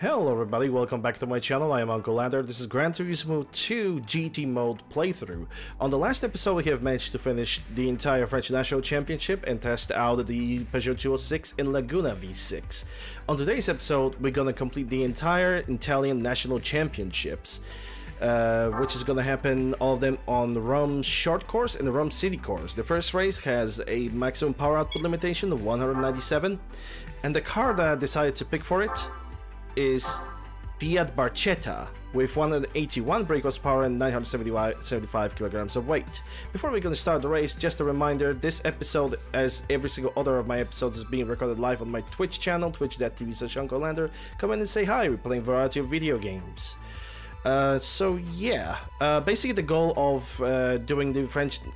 Hello everybody, welcome back to my channel. I am UncleLander. This is Gran Turismo 2 GT mode playthrough. On the last episode we have managed to finish the entire French National Championship and test out the Peugeot 206 in Laguna V6. On today's episode we're gonna complete the entire Italian National Championships, which is gonna happen, all of them, on the Rome short course and the Rome city course. The first race has a maximum power output limitation of 197, and the car that I decided to pick for it is Fiat Barchetta with 181 brake horsepower and 975 kilograms of weight. Before we're going to start the race, just a reminder, this episode, as every single other of my episodes, is being recorded live on my Twitch channel, twitch.tv/UncleLander. Come in and say hi, we're playing a variety of video games. Basically the goal of doing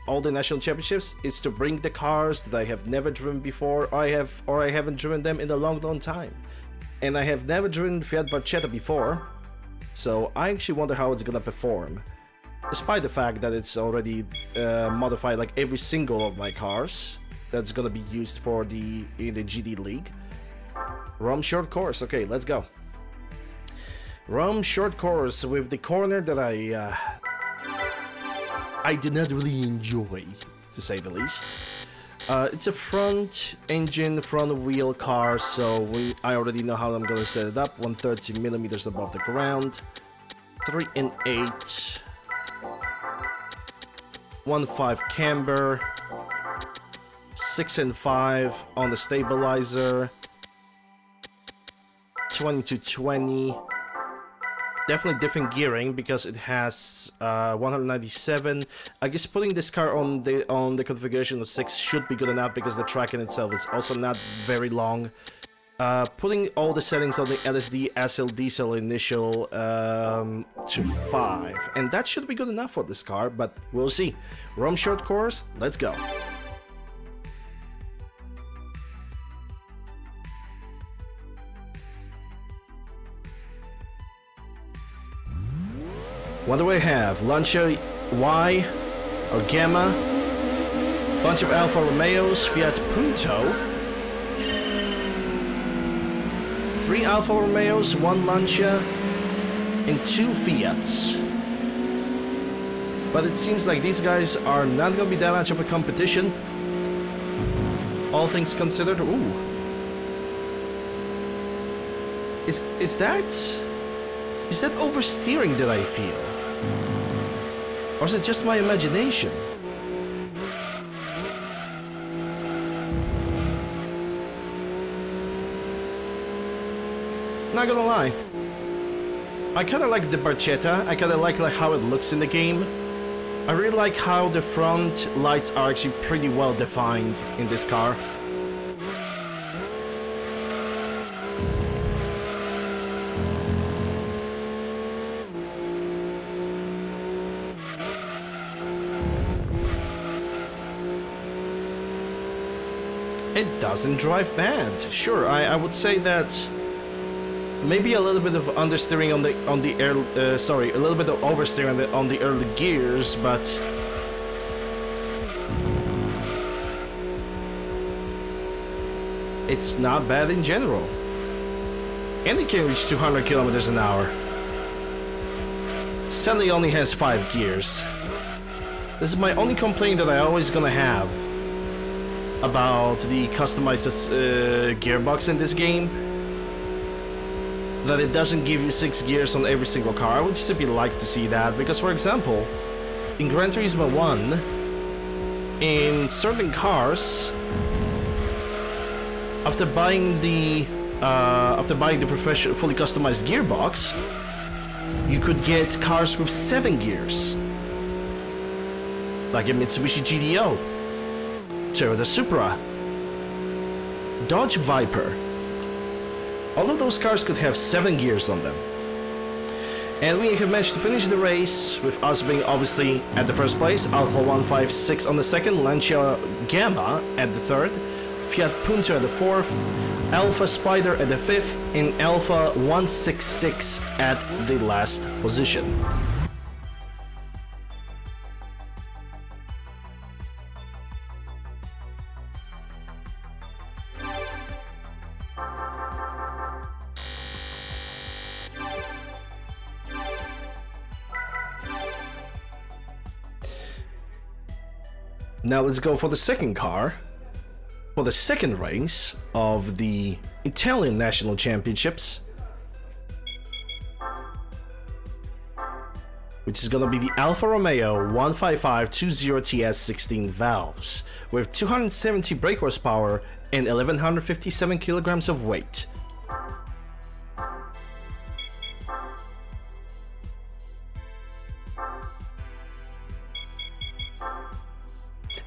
all the national championships is to bring the cars that I have never driven before, or I haven't driven them in a long time. And I have never driven Fiat Barchetta before, so I actually wonder how it's gonna perform. Despite the fact that it's already modified like every single of my cars that's gonna be used for in the GT League. Rome short course, okay, let's go. Rome short course with the corner that I did not really enjoy, to say the least. It's a front engine, front wheel car, so I already know how I'm gonna set it up. 130 millimeters above the ground, 3 and 8, 1.5 camber, 6 and 5 on the stabilizer, 20 to 20. Definitely different gearing because it has 197. I guess putting this car on the configuration of 6 should be good enough because the track in itself is also not very long. Putting all the settings on the LSD SL diesel initial to 5, and that should be good enough for this car, but we'll see. Rome short course, let's go. What do I have? Lancia Y or Gamma, bunch of Alfa Romeos, Fiat Punto, 3 Alfa Romeos, 1 Lancia, and 2 Fiats. But it seems like these guys are not gonna be that much of a competition, all things considered. Ooh, is that oversteering that I feel? Or is it just my imagination? Not gonna lie, I kinda like the Barchetta. I kinda like how it looks in the game. I really like how the front lights are actually pretty well defined in this car. It doesn't drive bad. Sure, I would say that maybe a little bit of understeering a little bit of oversteering on the early gears, but it's not bad in general. And it can reach 200 kilometers an hour. Sadly, only has 5 gears. This is my only complaint that I always gonna have about the customized gearbox in this game, that it doesn't give you 6 gears on every single car. I would simply like to see that, because for example, in Gran Turismo 1, in certain cars, after buying the professional fully customized gearbox, you could get cars with 7 gears, like a Mitsubishi GDO, Toyota Supra, Dodge Viper. All of those cars could have 7 gears on them. And we have managed to finish the race with us being obviously at the first place, Alfa 156 on the second, Lancia Gamma at the third, Fiat Punto at the fourth, Alfa Spider at the fifth, and Alfa 166 at the last position. Now let's go for the second car, for the second race of the Italian National Championships, which is gonna be the Alfa Romeo 15520TS 16 valves, with 270 brake horsepower and 1157 kilograms of weight.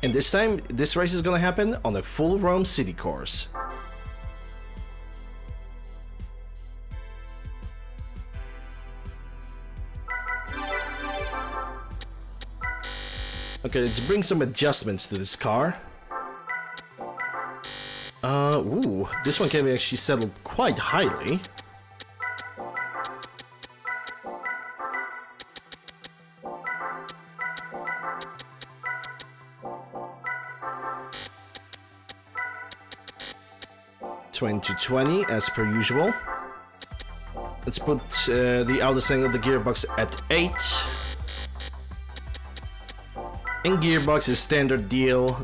And this time, this race is gonna happen on a full Rome city course. Okay, let's bring some adjustments to this car. Ooh, this one can be actually settled quite highly. To 20 as per usual. Let's put the outer setting of the gearbox at 8. And gearbox is standard deal.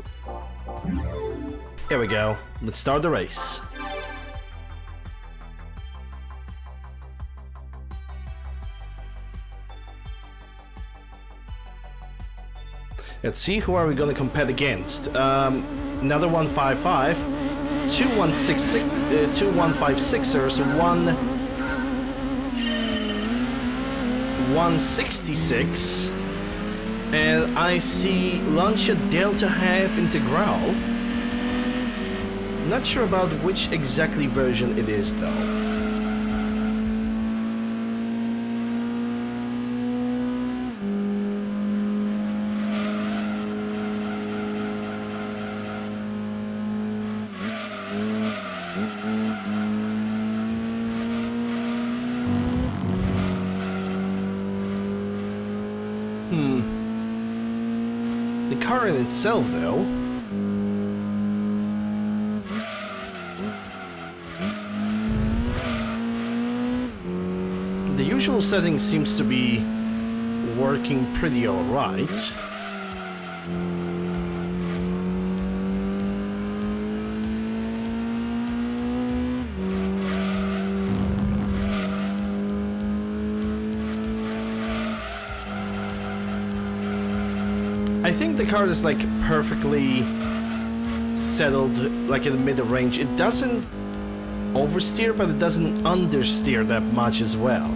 Here we go. Let's start the race. Let's see who are we gonna compete against. Another 155. 2156ers, 166, and I see Lancia Delta Half Integral. Not sure about which exactly version it is though. The car in itself, though, the usual setting seems to be working pretty alright. I think the car is like perfectly settled, like in the mid-range. It doesn't oversteer, but it doesn't understeer that much as well.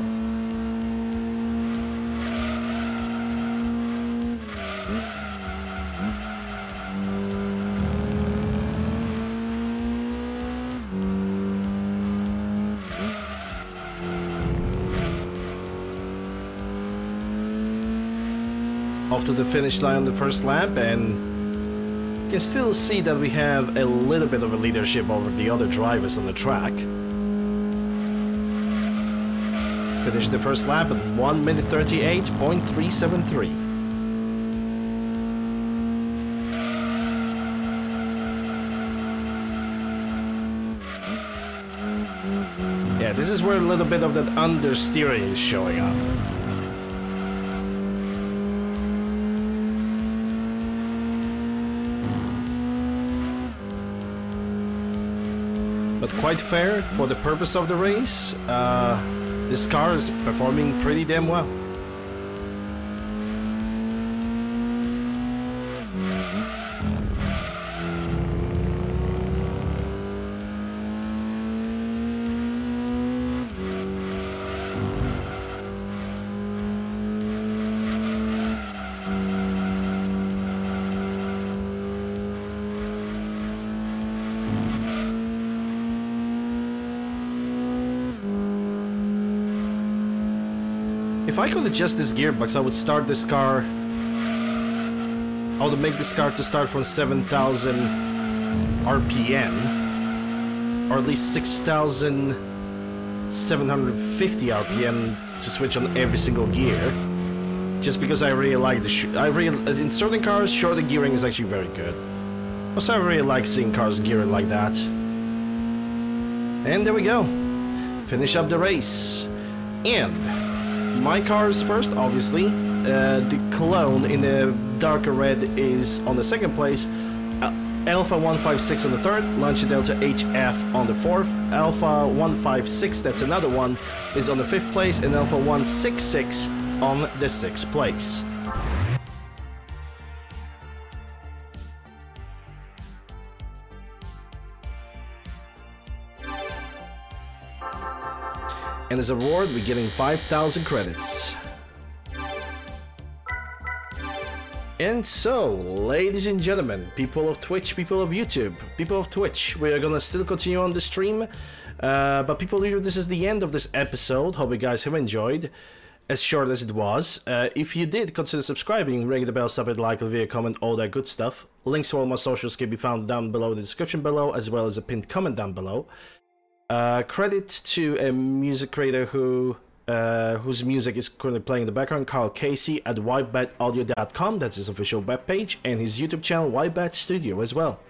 Off to the finish line on the first lap, and you can still see that we have a little bit of a leadership over the other drivers on the track. Finished the first lap at 1 minute 38.373. Yeah, this is where a little bit of that understeering is showing up. But quite fair for the purpose of the race. This car is performing pretty damn well. If I could adjust this gearbox, I would start this car. I would make this car to start from 7,000 RPM, or at least 6,750 RPM to switch on every single gear. Just because I really like the in certain cars, shorter gearing is actually very good. Also, I really like seeing cars geared like that. And there we go. Finish up the race. And my car is first, obviously. the clone in the darker red is on the second place. Alpha 156 on the third, Launcher Delta HF on the fourth, Alpha 156, that's another one, is on the fifth place, and Alpha 166 on the sixth place. And as a reward, we're getting 5,000 credits. And so, ladies and gentlemen, people of Twitch, people of YouTube, people of Twitch, we are gonna still continue on the stream, but people, this is the end of this episode. Hope you guys have enjoyed, as short as it was. If you did, consider subscribing, ring the bell, stop it, like the video, comment, all that good stuff. Links to all my socials can be found down below in the description below, as well as a pinned comment down below. Credit to a music creator whose music is currently playing in the background, Carl Casey at whitebadaudio.com. That's his official webpage, and his YouTube channel, Whitebad Studio, as well.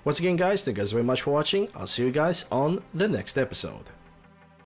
Once again, guys, thank you guys very much for watching. I'll see you guys on the next episode.